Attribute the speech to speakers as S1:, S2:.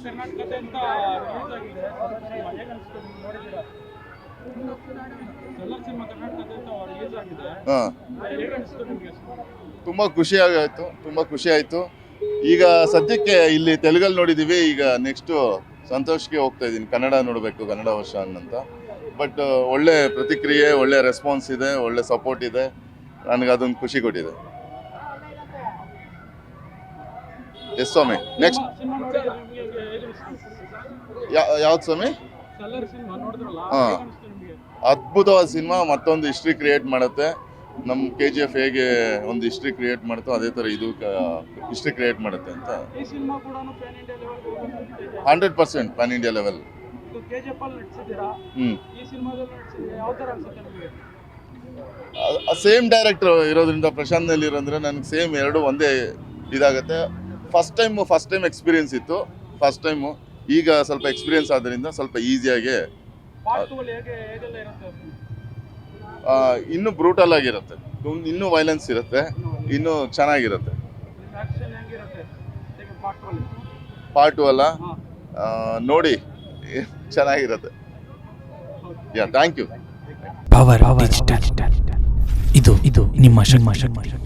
S1: ಕರ್ನಾಟಕದ ಅಂತ ರಿಲೀಸ್ ಆಗಿದೆ ಹೇಗೆ ಅನಿಸ್ತು ನೋಡಿದ್ದೀರಾ? ಸಲ್ಲರ್ ಸಿನಿಮಾ ಕರ್ನಾಟಕದ ಅಂತ ರಿಲೀಸ್ ಆಗಿದೆ, ಹೇಗೆ ಅನಿಸ್ತು ನಿಮಗೆ?
S2: ತುಂಬ ಖುಷಿ ಆಯಿತು. ಈಗ ಸದ್ಯಕ್ಕೆ ಇಲ್ಲಿ ತೆಲುಗಲ್ಲಿ ನೋಡಿದ್ದೀವಿ. ಈಗ ನೆಕ್ಸ್ಟು ಸಂತೋಷ್ಗೆ ಹೋಗ್ತಾ ಇದ್ದೀನಿ, ಕನ್ನಡ ನೋಡಬೇಕು, ಕನ್ನಡ ವರ್ಷ ಅಂತ. ಬಟ್ ಒಳ್ಳೆ ಪ್ರತಿಕ್ರಿಯೆ, ಒಳ್ಳೆ ರೆಸ್ಪಾನ್ಸ್ ಇದೆ, ಒಳ್ಳೆ ಸಪೋರ್ಟ್ ಇದೆ. ನನಗೆ ಅದೊಂದು ಖುಷಿ ಕೊಟ್ಟಿದೆ. ಎಸ್ ಸ್ವಾಮಿ. ನೆಕ್ಸ್ಟ್
S1: ಸಿನಿಮಾ ನೋಡಿದ್ರೆ ನಿಮಗೆ ಹೇಗೆ ಅನಿಸ್ತು?
S2: ಯಾವ್ದು ಸ್ವಾಮಿ?
S1: ಸಲ್ಲರ್ ಸಿನಿಮಾ ನೋಡಿದ್ರಲ್ಲ,
S2: ಹಾ.
S1: ಹೇಗೆ ಅನಿಸ್ತು ನಿಮಗೆ?
S2: ಅದ್ಭುತವಾದ ಸಿನಿಮಾ. ಮತ್ತೊಂದು ಹಿಸ್ಟ್ರಿ ಕ್ರಿಯೇಟ್ ಮಾಡುತ್ತೆ. ನಮ್ಮ KGF ಹೇಗೆ ಒಂದು ಹಿಸ್ಟ್ರಿ ಕ್ರಿಯೇಟ್ ಮಾಡುತ್ತೋ ಅದೇ ಥರ ಇದು ಹಿಸ್ಟ್ರಿ ಕ್ರಿಯೇಟ್ ಮಾಡುತ್ತೆ ಅಂತ.
S1: ಈ ಸಿನಿಮಾ ಕೂಡ ಪ್ಯಾನ್ ಇಂಡಿಯಾ ಲೆವೆಲ್ಗೆ ಹೋಗುತ್ತೆ.
S2: 100% ಪ್ಯಾನ್ ಇಂಡಿಯಾ ಲೆವೆಲ್.
S1: ಇದು KGF ಅಲ್ಲಿ ನಟಿಸಿದ್ದೀರಾ, ಈ ಸಿನಿಮಾದಲ್ಲಿ ನಟಿಸಿದ್ದೀರಾ, ಯಾವ ಥರ ಅನ್ಸುತ್ತೆ ನಿಮಗೆ?
S2: ಸೇಮ್ ಡೈರೆಕ್ಟರ್ ಇರೋದ್ರಿಂದ, ಪ್ರಶಾಂತ್ನಲ್ಲಿ ಇರೋದ್ರೆ ನನಗೆ ಸೇಮ್ ಎರಡು ಒಂದೇ ಇದಾಗುತ್ತೆ. ಫಸ್ಟ್ ಟೈಮ್ ಎಕ್ಸ್ಪೀರಿಯನ್ಸ್ ಇತ್ತು. ಈಗ ಸ್ವಲ್ಪ ಎಕ್ಸ್ಪೀರಿಯನ್ಸ್ ಆದ್ದರಿಂದ ಸ್ವಲ್ಪ ಈಸಿಯಾಗಿ
S1: ಪಾರ್ಟ್ 2 ಅಲ್ಲಿ ಹೇಗೆಲ್ಲ ಇರುತ್ತೆ?
S2: ಇನ್ನೂ ಬ್ರೂಟಲ್ ಆಗಿರುತ್ತೆ, ಇನ್ನೂ ವೈಲೆನ್ಸ್ ಇರುತ್ತೆ, ಇನ್ನೂ ಚೆನ್ನಾಗಿರುತ್ತೆ.
S1: ಆಕ್ಷನ್ ಹೆಂಗಿರುತ್ತೆ ಹೇಗೆ ಪಾರ್ಟ್ 2 ಅಲ್ಲಿ?
S2: ಪಾರ್ಟ್ 2 ಅಲ್ಲ,
S1: ಹಾ.
S2: ನೋಡಿ ಚೆನ್ನಾಗಿರುತ್ತೆ. Thank you.
S3: ಪವರ್ ಡಿಜಿಟಲ್ ಇದು ನಿಮ್ಮ ಶಕ್ತಿ.